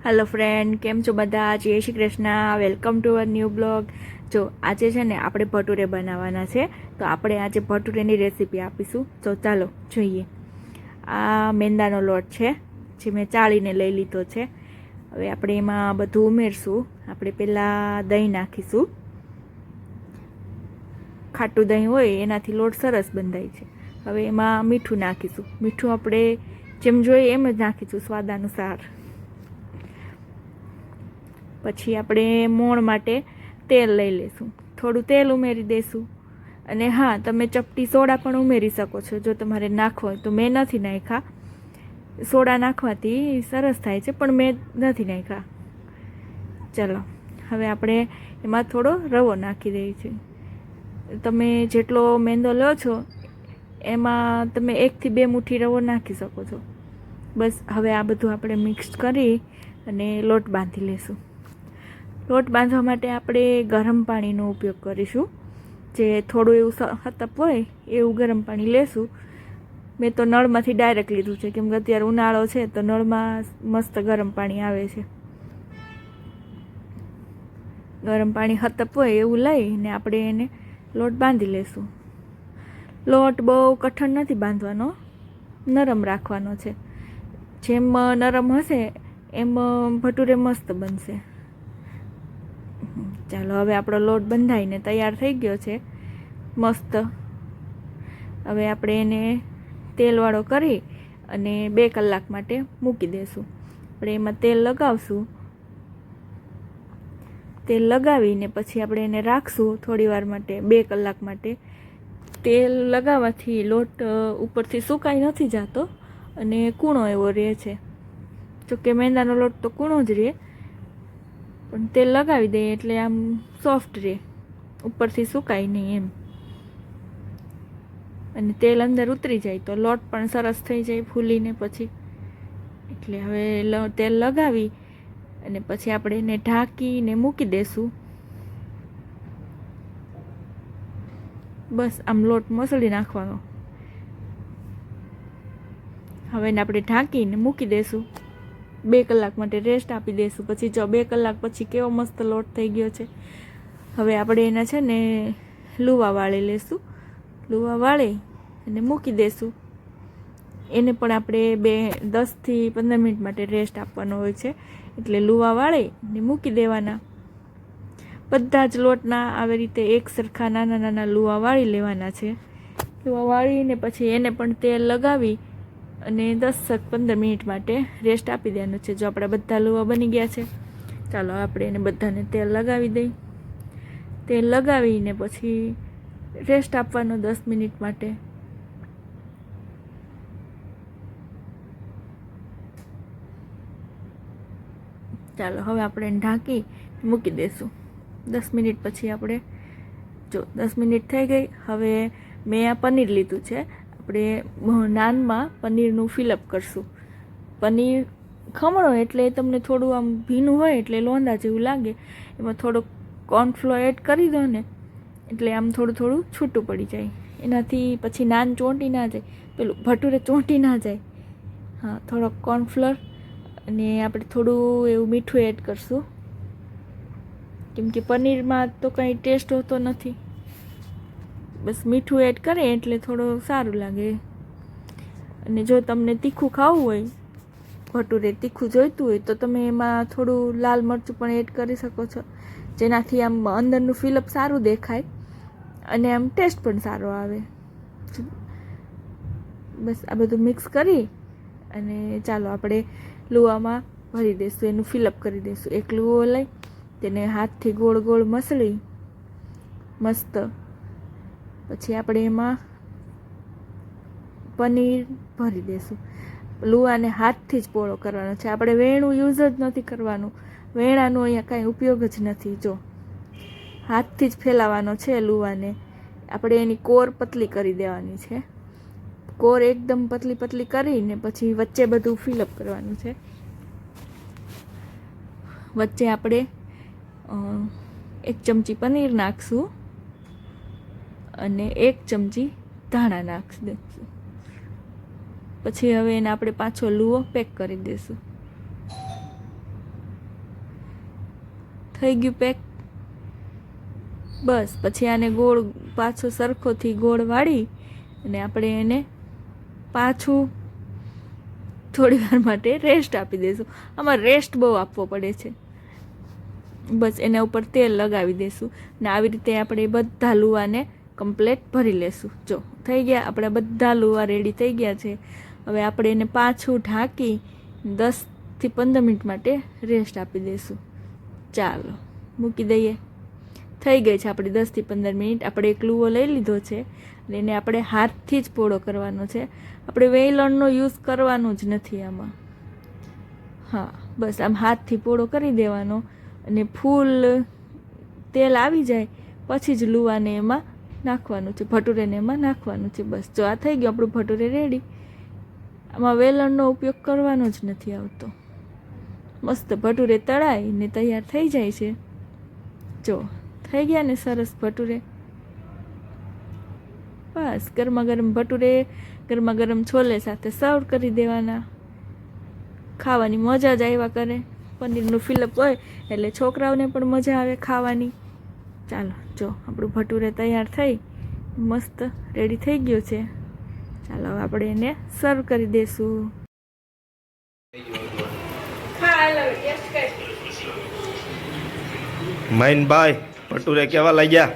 Hello friend, કેમ છો બધા? જય Shri Krishna. Welcome to our new blog. જો આજે છે ને આપણે ભટુરે બનાવવાના છે, તો આપણે આજે ભટુરેની રેસીપી આપીશું. તો ચાલો જોઈએ. આ મેંદાનો લોટ છે, જે મેં ચાળીને લઈ લીધો છે. હવે આપણે એમાં બધું ઉમેરશું. આપણે પહેલાં દહીં નાખીશું. ખાટું દહીં હોય એનાથી લોટ સરસ બંધાય છે. હવે એમાં મીઠું નાખીશું. મીઠું આપણે જેમ જોઈએ એમ જ નાખીશું, સ્વાદ અનુસાર. પછી આપણે મોણ માટે તેલ લઈ લઈશું. થોડું તેલ ઉમેરી દઈશું. અને હા, તમે ચપટી સોડા પણ ઉમેરી શકો છો જો તમારે નાખવો હોય તો. મેં નથી નાખ્યા. સોડા નાખવાથી સરસ થાય છે, પણ મેં નથી નાખ્યા. ચાલો, હવે આપણે એમાં થોડો રવો નાખી દઈએ છીએ. તમે જેટલો મેંદો લો છો એમાં તમે 1 થી 2 મુઠ્ઠી રવો નાખી શકો છો. બસ હવે આ બધું આપણે મિક્સ કરી અને લોટ બાંધી લઈશું. લોટ બાંધવા માટે આપણે ગરમ પાણીનો ઉપયોગ કરીશું. જે થોડું એવું હતપ હોય એવું ગરમ પાણી લેશું. મેં તો નળમાંથી ડાયરેક્ટ લીધું છે, કેમ કે અત્યારે ઉનાળો છે તો નળમાં મસ્ત ગરમ પાણી આવે છે. ગરમ પાણી હતપ હોય એવું લઈને આપણે એને લોટ બાંધી લેશું. લોટ બહુ કઠણ નથી બાંધવાનો, નરમ રાખવાનો છે. જેમ નરમ હશે એમ ભટુરે મસ્ત બનશે. ચાલો, હવે આપણો લોટ બંધાઈને તૈયાર થઈ ગયો છે મસ્ત. હવે આપણે એને તેલવાળો કરી અને 2 કલાક માટે મૂકી દઈશું. આપણે એમાં તેલ લગાવશું. તેલ લગાવીને પછી આપણે એને રાખશું થોડી વાર માટે, 2 કલાક માટે. તેલ લગાવવાથી લોટ ઉપરથી સુકાઈ નથી જતો અને કૂણો એવો રહે છે. જોકે મેંદાનો લોટ તો કૂણો જ રહે, પણ તેલ લગાવી દઈએ એટલે આમ સોફ્ટ રહે, ઉપરથી સુકાય નહીં એમ. અને તેલ અંદર ઉતરી જાય તો લોટ પણ સરસ થઈ જાય ફૂલીને પછી. એટલે હવે તેલ લગાવી અને પછી આપણે એને ઢાંકીને મૂકી દઈશું. બસ આમ લોટ મસળી નાખવાનો. હવે એને આપણે ઢાંકીને મૂકી દઈશું. 2 કલાક માટે રેસ્ટ આપી દઈશું. પછી જો 2 કલાક પછી કેવો મસ્ત લોટ થઈ ગયો છે. હવે આપણે એના છે ને લુવા વાળી લઈશું. લુવા વાળી અને મૂકી દઈશું. એને પણ આપણે 10 થી 15 મિનિટ માટે રેસ્ટ આપવાનો હોય છે. એટલે લુવા વાળી ને મૂકી દેવાના. બધા જ લોટના આવી રીતે એક સરખા નાના નાના લુવા વાળી લેવાના છે. લુવા વાળીને પછી એને પણ તેલ લગાવી અને 10-15 મિનિટ માટે રેસ્ટ આપી દેવાનું છે. જો આપણા બધા લુવા બની ગયા છે, ચાલો આપણે એને બધાને તેલ લગાવી દઈએ. તેલ લગાવીને પછી રેસ્ટ આપવાનો 10 મિનિટ માટે. ચાલો, હવે આપણે એને ઢાંકી મૂકી દઈશું. 10 મિનિટ પછી આપણે જો 10 મિનિટ થઈ ગઈ. હવે મેં આ પનીર લીધું છે. આપણે નાનમાં પનીરનું ફિલઅપ કરશું. પનીર ખમણો એટલે તમને થોડું આમ ભીનું હોય એટલે લોંદા જેવું લાગે. એમાં થોડોક કોર્નફ્લોર એડ કરી દો ને એટલે આમ થોડું થોડું છૂટું પડી જાય. એનાથી પછી નાન ચોંટી ના જાય, પેલું ભટુરે ચોંટી ના જાય. હા, થોડોક કોર્નફ્લોર અને આપણે થોડું એવું મીઠું એડ કરશું, કેમ કે પનીરમાં તો કંઈ ટેસ્ટ હોતો નથી. બસ મીઠું એડ કરે એટલે થોડું સારું લાગે. અને જો તમને તીખું ખાવું હોય, ભટુરે તીખું જોઈતું હોય તો તમે એમાં થોડું લાલ મરચું પણ એડ કરી શકો છો, જેનાથી આમ અંદરનું ફિલઅપ સારું દેખાય અને આમ ટેસ્ટ પણ સારો આવે. બસ આ બધું મિક્સ કરી અને ચાલો આપણે લુવામાં ભરી દઈશું. એનું ફિલઅપ કરી દઈશું. એક લુવો લઈ તેને હાથથી ગોળ ગોળ મસળી મસ્ત. પછી આપણે એમાં પનીર ભરી દઈશું. લુવાને હાથથી જ પોળો કરવાનો છે. આપણે વેણું યુઝ જ નથી કરવાનું. વેણાનો અહીંયા કાંઈ ઉપયોગ જ નથી. જો હાથથી જ ફેલાવાનો છે લુવાને. આપણે એની કોર પતલી કરી દેવાની છે. કોર એકદમ પતલી પતલી કરીને પછી વચ્ચે બધું ફિલઅપ કરવાનું છે. વચ્ચે આપણે 1 ચમચી પનીર નાખશું અને 1 ચમચી ધાણા નાખી દઈશું. પછી હવે એને આપણે પાછો લુવો પેક કરી દઈશું. થઈ ગયું પેક. બસ પછી આને ગોળ પાછો સરખોથી ગોળ વાળી અને આપણે એને પાછું થોડી વાર માટે રેસ્ટ આપી દઈશું. આમાં રેસ્ટ બહુ આપવો પડે છે. બસ એના ઉપર તેલ લગાવી દઈશું ને આવી રીતે આપણે બધા લુવાને કમ્પ્લેટ ભરી લેશું. જો થઈ ગયા આપણા બધા લુવા રેડી થઈ ગયા છે. હવે આપણે એને પાછું ઢાંકી 10 થી 15 મિનિટ માટે રેસ્ટ આપી દઈશું. ચાલો મૂકી દઈએ. થઈ ગઈ છે આપણી 10 થી 15 મિનિટ. આપણે એક લુવો લઈ લીધો છે અને એને આપણે હાથથી જ પોળો કરવાનો છે. આપણે વેલણનો યુઝ કરવાનો જ નથી આમાં. હા બસ આમ હાથથી પોળો કરી દેવાનો અને ફૂલ તેલ આવી જાય પછી જ લુવાને એમાં નાખવાનું છે, ભટુરેને એમાં નાખવાનું છે. બસ જો આ થઈ ગયું આપણું ભટુરે રેડી. આમાં વેલણનો ઉપયોગ કરવાનો જ નથી આવતો. મસ્ત ભટુરે તળાઈને તૈયાર થઈ જાય છે. જો થઈ ગયા ને સરસ ભટુરે. બસ ગરમા ગરમ ભટુરે ગરમા ગરમ છોલે સાથે સર્વ કરી દેવાના. ખાવાની મજા જ આવ્યા કરે. પનીરનું ફિલઅપ હોય એટલે છોકરાઓને પણ મજા આવે ખાવાની. ચાલો જો આપણું ભટુરે તૈયાર થઈ મસ્ત રેડી થઈ ગયું છે. ચાલો હવે આપણે એને સર્વ કરી દઈશું. મૈનભાઈ ભટુરે કેવા લાગ્યા?